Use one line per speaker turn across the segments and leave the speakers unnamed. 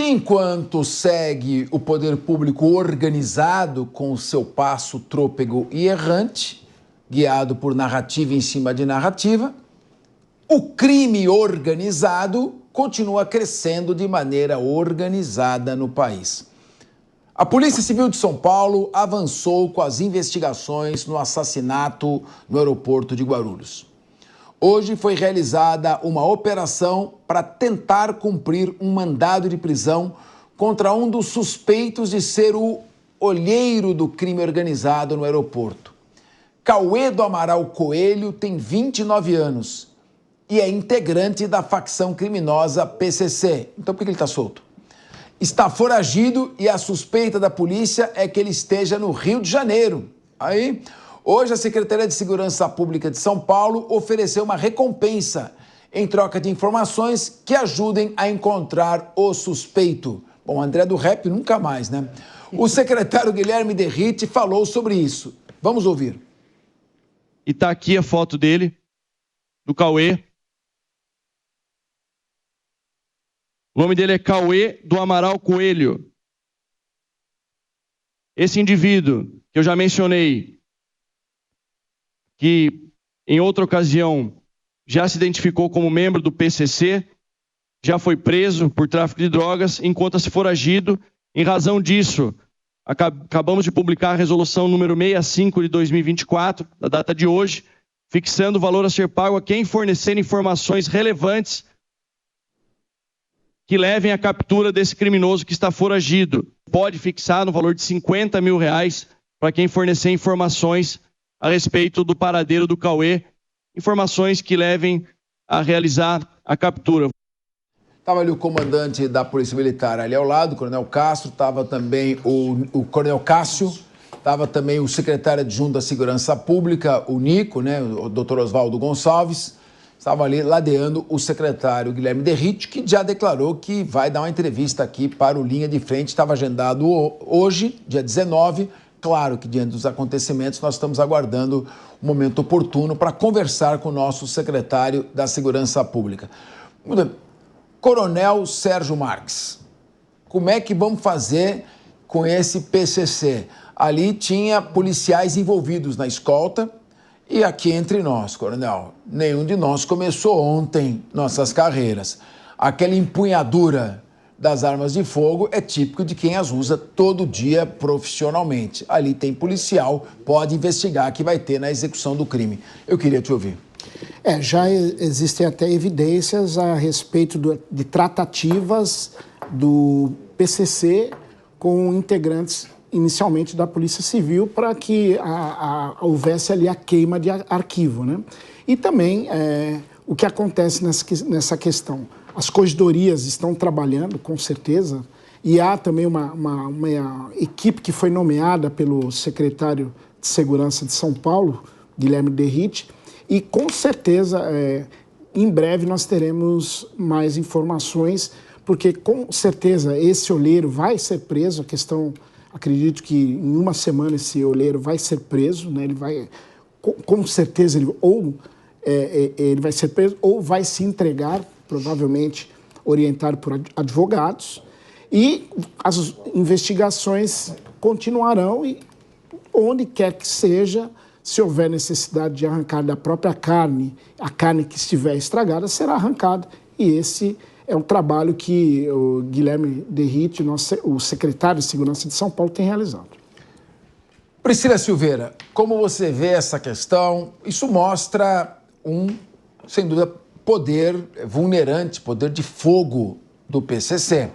enquanto segue o poder público organizado com o seu passo trôpego e errante, guiado por narrativa em cima de narrativa, o crime organizado continua crescendo de maneira organizada no país. A Polícia Civil de São Paulo avançou com as investigações no assassinato no aeroporto de Guarulhos. Hoje foi realizada uma operação para tentar cumprir um mandado de prisão contra um dos suspeitos de ser o olheiro do crime organizado no aeroporto. Cauê do Amaral Coelho tem 29 anos e é integrante da facção criminosa PCC. Então por que ele está solto? Está foragido e a suspeita da polícia é que ele esteja no Rio de Janeiro. Aí, hoje a Secretaria de Segurança Pública de São Paulo ofereceu uma recompensa em troca de informações que ajudem a encontrar o suspeito. Bom, André do Rap nunca mais, né? O secretário Guilherme Derrite falou sobre isso. Vamos ouvir.
E tá aqui a foto dele, do Cauê. O nome dele é Cauê do Amaral Coelho. Esse indivíduo, que eu já mencionei, que em outra ocasião já se identificou como membro do PCC, já foi preso por tráfico de drogas, encontra-se foragido. Em razão disso, acabamos de publicar a resolução número 65 de 2024, da data de hoje, fixando o valor a ser pago a quem fornecer informações relevantes que levem à captura desse criminoso que está foragido. Pode fixar no valor de R$50 mil para quem fornecer informações a respeito do paradeiro do Cauê, informações que levem a realizar a captura.
Estava ali o comandante da Polícia Militar ali ao lado, o Coronel Castro, estava também o Coronel Cássio, estava também o secretário adjunto da Segurança Pública, o Nico, né, o Dr. Oswaldo Gonçalves. Estava ali ladeando o secretário Guilherme Derrite, que já declarou que vai dar uma entrevista aqui para o Linha de Frente. Estava agendado hoje, dia 19. Claro que, diante dos acontecimentos, nós estamos aguardando o momento oportuno para conversar com o nosso secretário da Segurança Pública. Coronel Sérgio Marques, como é que vamos fazer com esse PCC? Ali tinha policiais envolvidos na escolta. E aqui entre nós, coronel, nenhum de nós começou ontem nossas carreiras. Aquela empunhadura das armas de fogo é típico de quem as usa todo dia profissionalmente. Ali tem policial, pode investigar que vai ter na execução do crime. Eu queria te ouvir.
Já existem até evidências a respeito de tratativas do PCC com integrantes inicialmente da Polícia Civil para que houvesse ali a queima de arquivo, né? E também o que acontece nessa questão. As corregedorias estão trabalhando, com certeza, e há também uma equipe que foi nomeada pelo secretário de Segurança de São Paulo, Guilherme Derrite, e com certeza em breve nós teremos mais informações, porque com certeza esse olheiro vai ser preso. A questão, acredito que em uma semana esse olheiro vai ser preso, né? Ele vai, com certeza, ele vai ser preso ou vai se entregar, provavelmente orientado por advogados, e as investigações continuarão e onde quer que seja, se houver necessidade de arrancar da própria carne, a carne que estiver estragada será arrancada, e esse é um trabalho que o Guilherme Derrite, o secretário de Segurança de São Paulo, tem realizado.
Priscila Silveira, como você vê essa questão? Isso mostra sem dúvida, poder vulnerante, poder de fogo do PCC.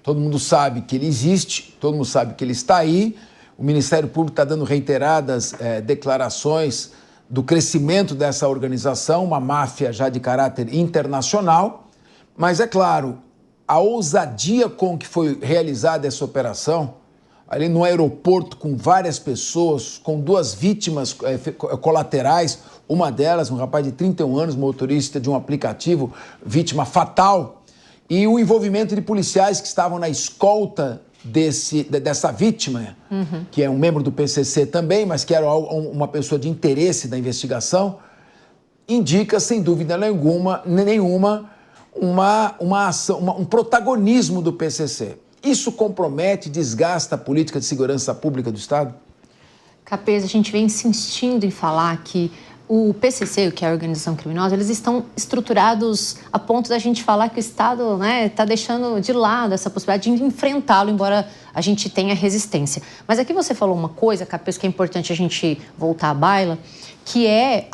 Todo mundo sabe que ele existe, todo mundo sabe que ele está aí. O Ministério Público está dando reiteradas declarações do crescimento dessa organização, uma máfia já de caráter internacional. Mas, é claro, a ousadia com que foi realizada essa operação, ali no aeroporto com várias pessoas, com 2 vítimas colaterais, uma delas, um rapaz de 31 anos, motorista de um aplicativo, vítima fatal, e o envolvimento de policiais que estavam na escolta dessa vítima, que é um membro do PCC também, mas que era uma pessoa de interesse da investigação, indica, sem dúvida nenhuma, uma ação, um protagonismo do PCC. Isso compromete, desgasta a política de segurança pública do Estado?
Capês, a gente vem insistindo em falar que o PCC, que é a organização criminosa, eles estão estruturados a ponto da gente falar que o Estado está deixando de lado essa possibilidade de enfrentá-lo, embora a gente tenha resistência. Mas aqui você falou uma coisa, Capês, que é importante a gente voltar à baila, que é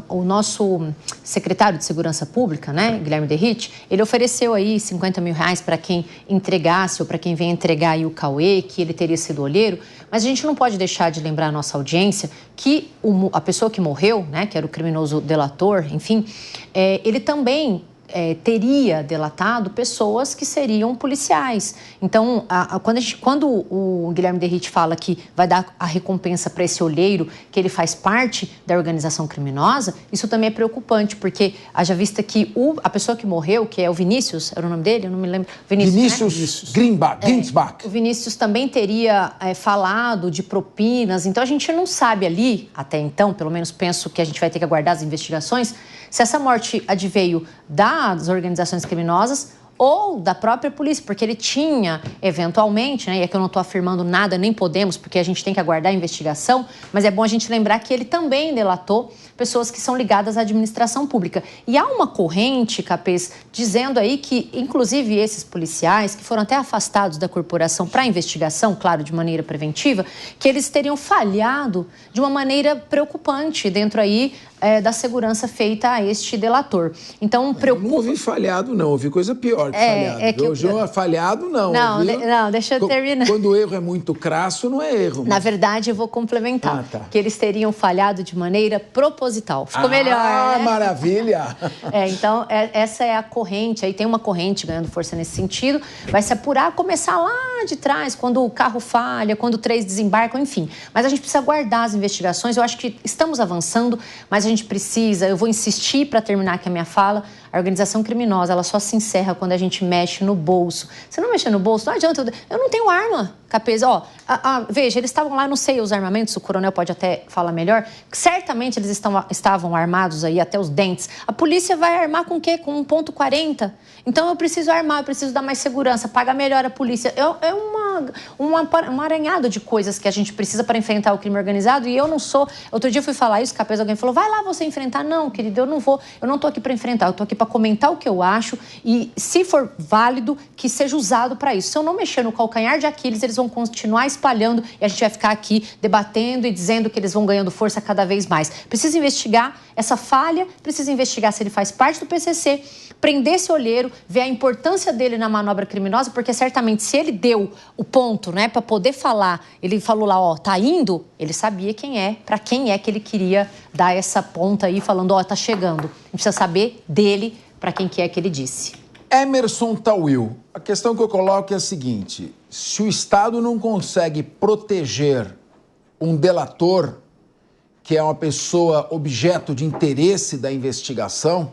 o nosso secretário de Segurança Pública, Guilherme Derrite, ele ofereceu aí R$50 mil para quem entregasse ou para quem vem entregar aí o Cauê, que ele teria sido olheiro, mas a gente não pode deixar de lembrar a nossa audiência que a pessoa que morreu, que era o criminoso delator, enfim, ele também teria delatado pessoas que seriam policiais. Então, quando o Guilherme Derrite fala que vai dar a recompensa para esse olheiro, que ele faz parte da organização criminosa, isso também é preocupante, porque haja vista que a pessoa que morreu, que é o Vinícius, era o nome dele? Eu não me lembro.
Vinícius Grinsbach.
O Vinícius também teria falado de propinas, então a gente não sabe ali, até então, pelo menos penso que a gente vai ter que aguardar as investigações, se essa morte adveio das organizações criminosas ou da própria polícia, porque ele tinha, eventualmente, e aqui eu não estou afirmando nada, nem podemos, porque a gente tem que aguardar a investigação, mas é bom a gente lembrar que ele também delatou pessoas que são ligadas à administração pública. E há uma corrente, Capês, dizendo aí que, inclusive, esses policiais, que foram até afastados da corporação para investigação, claro, de maneira preventiva, que eles teriam falhado de uma maneira preocupante dentro aí da segurança feita a este delator. Então, preocupa...
Eu não ouvi falhado, não. Ouvi coisa pior que falhado. Hoje falhado, não.
Não, deixa eu terminar.
Quando o erro é muito crasso, não é erro.
Na verdade, eu vou complementar. Que eles teriam falhado de maneira proposital. Ficou melhor, né?
Maravilha!
Então, essa é a corrente. Aí tem uma corrente ganhando força nesse sentido. Vai se apurar, começar lá de trás, quando o carro falha, quando 3 desembarcam, enfim. Mas a gente precisa guardar as investigações. Eu acho que estamos avançando, mas a gente precisa, eu vou insistir para terminar aqui a minha fala, a organização criminosa, ela só se encerra quando a gente mexe no bolso. Se não mexer no bolso, não adianta, eu não tenho arma, Capês. Veja, eles estavam lá, não sei os armamentos, o coronel pode até falar melhor, certamente eles estavam armados aí até os dentes. A polícia vai armar com o quê? Com 1.40? Então eu preciso armar, eu preciso dar mais segurança, pagar melhor a polícia. É um aranhado de coisas que a gente precisa para enfrentar o crime organizado e eu não sou... Outro dia eu fui falar isso, Capês, alguém falou, vai lá você enfrentar. Não, querido, eu não vou, eu não tô aqui para enfrentar, eu tô aqui para comentar o que eu acho e, se for válido, que seja usado para isso. Se eu não mexer no calcanhar de Aquiles, eles vão continuar espalhando e a gente vai ficar aqui debatendo e dizendo que eles vão ganhando força cada vez mais. Precisa investigar essa falha, precisa investigar se ele faz parte do PCC, prender esse olheiro, ver a importância dele na manobra criminosa, porque certamente se ele deu o ponto, para poder falar, ele falou lá, tá indo, ele sabia quem é, para quem é que ele queria dar essa ponta aí, falando, tá chegando. A gente precisa saber dele, para quem que é que ele disse.
Emerson Tawil, a questão que eu coloco é a seguinte, se o Estado não consegue proteger um delator, que é uma pessoa objeto de interesse da investigação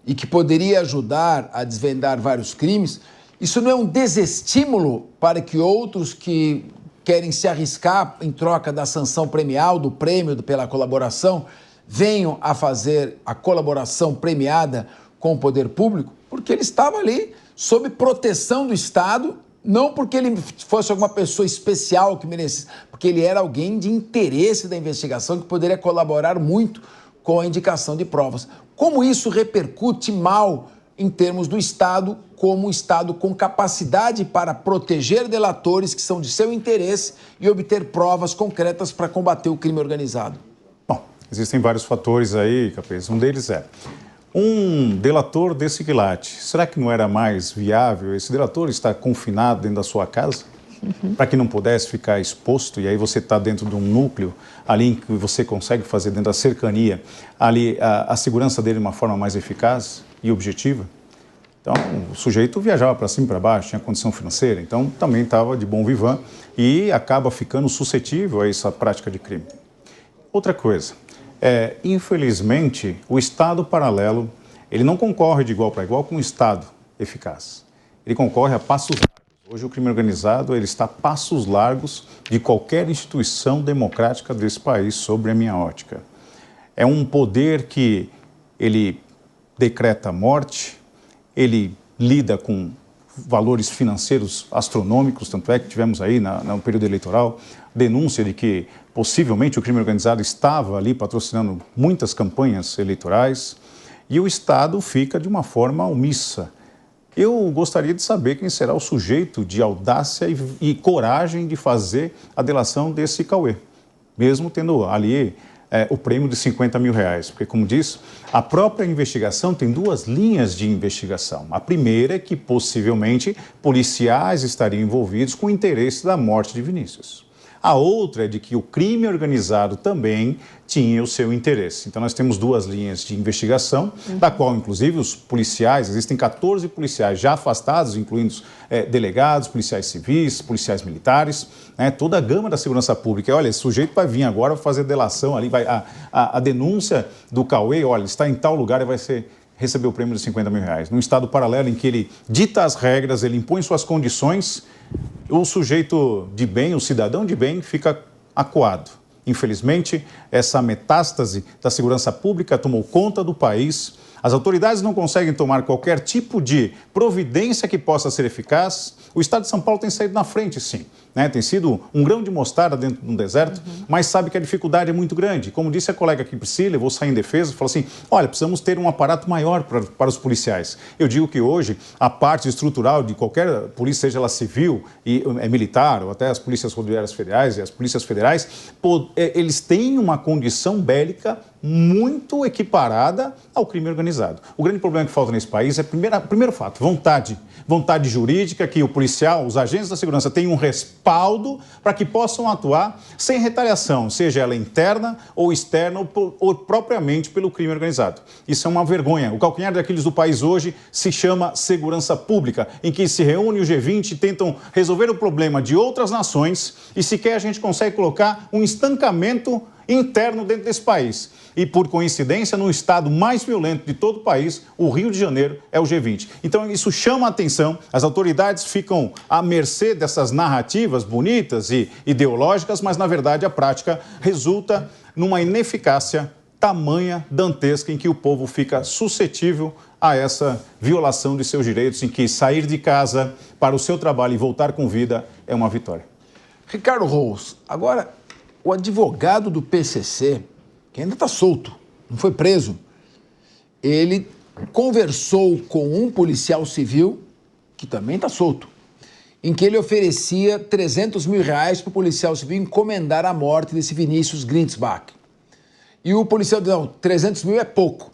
e que poderia ajudar a desvendar vários crimes, isso não é um desestímulo para que outros que querem se arriscar em troca da sanção premial, do prêmio pela colaboração, venham a fazer a colaboração premiada com o poder público? Porque ele estava ali sob proteção do Estado, não porque ele fosse alguma pessoa especial que merecesse, porque ele era alguém de interesse da investigação que poderia colaborar muito com a indicação de provas. Como isso repercute mal em termos do Estado, como um Estado com capacidade para proteger delatores que são de seu interesse e obter provas concretas para combater o crime organizado?
Bom, existem vários fatores aí, Capês. Um deles é um delator desse quilate. Será que não era mais viável esse delator estar confinado dentro da sua casa? Para que não pudesse ficar exposto, e aí você está dentro de um núcleo ali em que você consegue fazer dentro da cercania ali a segurança dele de uma forma mais eficaz e objetiva. Então, o sujeito viajava para cima e para baixo, tinha condição financeira, então também estava de bom vivan e acaba ficando suscetível a essa prática de crime. Outra coisa, infelizmente, o Estado paralelo, ele não concorre de igual para igual com o Estado eficaz. Ele concorre a passos largos. Hoje o crime organizado ele está a passos largos de qualquer instituição democrática desse país, sobre a minha ótica. É um poder que ele decreta morte, ele lida com valores financeiros astronômicos, tanto é que tivemos aí no período eleitoral denúncia de que possivelmente o crime organizado estava ali patrocinando muitas campanhas eleitorais e o Estado fica de uma forma omissa. Eu gostaria de saber quem será o sujeito de audácia e coragem de fazer a delação desse Cauê, mesmo tendo ali o prêmio de R$50 mil, porque, como diz, a própria investigação tem duas linhas de investigação. A primeira é que, possivelmente, policiais estariam envolvidos com o interesse da morte de Vinícius. A outra é de que o crime organizado também tinha o seu interesse. Então, nós temos duas linhas de investigação, da qual, inclusive, os policiais, existem 14 policiais já afastados, incluindo delegados, policiais civis, policiais militares, toda a gama da segurança pública. Olha, esse sujeito vai vir agora fazer delação ali, a denúncia do Cauê, olha, está em tal lugar e vai receber o prêmio de R$50 mil. Num estado paralelo em que ele dita as regras, ele impõe suas condições, o sujeito de bem, o cidadão de bem, fica acuado. Infelizmente, essa metástase da segurança pública tomou conta do país. As autoridades não conseguem tomar qualquer tipo de providência que possa ser eficaz. O Estado de São Paulo tem saído na frente, sim. Tem sido um grão de mostarda dentro de um deserto, mas sabe que a dificuldade é muito grande. Como disse a colega aqui, Priscila, eu vou sair em defesa, falou assim, olha, precisamos ter um aparato maior para os policiais. Eu digo que hoje a parte estrutural de qualquer polícia, seja ela civil e militar, ou até as polícias rodoviárias federais e as polícias federais, eles têm uma condição bélica muito equiparada ao crime organizado. O grande problema que falta nesse país é, primeiro fato, vontade jurídica, que o policial, os agentes da segurança tenham um respaldo para que possam atuar sem retaliação, seja ela interna ou externa ou propriamente pelo crime organizado. Isso é uma vergonha. O calcanhar daqueles do país hoje se chama segurança pública, em que se reúne o G20 e tentam resolver o problema de outras nações e sequer a gente consegue colocar um estancamento interno dentro desse país. E, por coincidência, no estado mais violento de todo o país, o Rio de Janeiro é o G20. Então, isso chama a atenção, as autoridades ficam à mercê dessas narrativas bonitas e ideológicas, mas, na verdade, a prática resulta numa ineficácia tamanha, dantesca, em que o povo fica suscetível a essa violação de seus direitos, em que sair de casa para o seu trabalho e voltar com vida é uma vitória.
Ricardo Rous, agora, o advogado do PCC, que ainda está solto, não foi preso, ele conversou com um policial civil, que também está solto, em que ele oferecia R$300 mil para o policial civil encomendar a morte desse Vinícius Grinsbach. E o policial disse, não, 300 mil é pouco,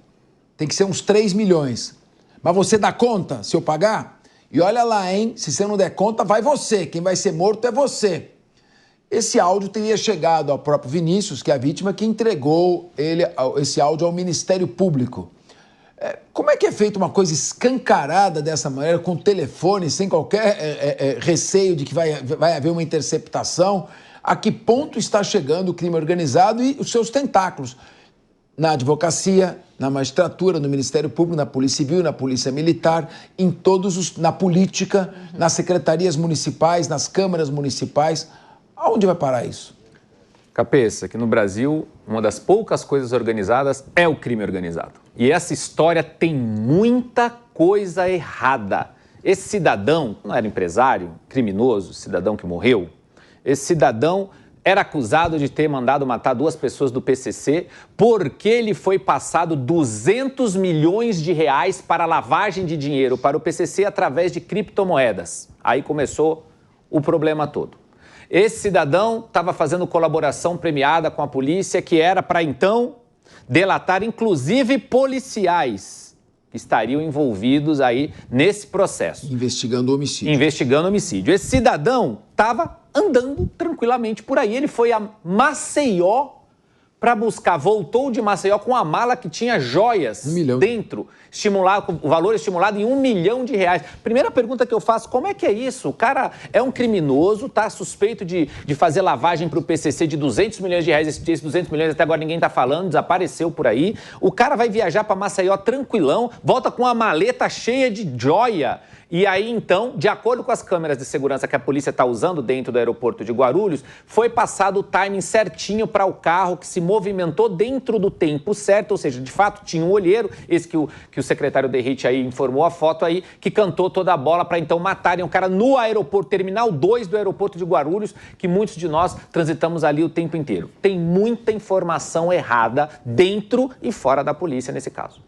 tem que ser uns 3 milhões. Mas você dá conta se eu pagar? E olha lá, hein, se você não der conta, vai você, quem vai ser morto é você. Esse áudio teria chegado ao próprio Vinícius, que é a vítima, que entregou esse áudio ao Ministério Público. Como é que é feita uma coisa escancarada dessa maneira, com telefone, sem qualquer receio de que vai haver uma interceptação? A que ponto está chegando o crime organizado e os seus tentáculos? Na advocacia, na magistratura, no Ministério Público, na Polícia Civil, na Polícia Militar, na política, nas secretarias municipais, nas câmaras municipais. Aonde vai parar isso?
Cabeça, que no Brasil, uma das poucas coisas organizadas é o crime organizado. E essa história tem muita coisa errada. Esse cidadão não era empresário, criminoso, cidadão que morreu. Esse cidadão era acusado de ter mandado matar 2 pessoas do PCC porque ele foi passado R$200 milhões para lavagem de dinheiro para o PCC através de criptomoedas. Aí começou o problema todo. Esse cidadão estava fazendo colaboração premiada com a polícia, que era para, então, delatar, inclusive, policiais que estariam envolvidos aí nesse processo.
Investigando o homicídio.
Investigando o homicídio. Esse cidadão estava andando tranquilamente por aí. Ele foi a Maceió para buscar, voltou de Maceió com a mala que tinha joias dentro, o valor estimulado em R$1 milhão. Primeira pergunta que eu faço, como é que é isso? O cara é um criminoso, tá suspeito de fazer lavagem para o PCC de R$200 milhões, esses 200 milhões até agora ninguém tá falando, desapareceu por aí. O cara vai viajar para Maceió tranquilão, volta com uma maleta cheia de joia E aí, então, de acordo com as câmeras de segurança que a polícia está usando dentro do aeroporto de Guarulhos, foi passado o timing certinho para o carro que se movimentou dentro do tempo certo, ou seja, de fato tinha um olheiro, esse que o secretário Derrite aí informou a foto aí, que cantou toda a bola para então matarem o cara no aeroporto, Terminal 2 do aeroporto de Guarulhos, que muitos de nós transitamos ali o tempo inteiro. Tem muita informação errada dentro e fora da polícia nesse caso.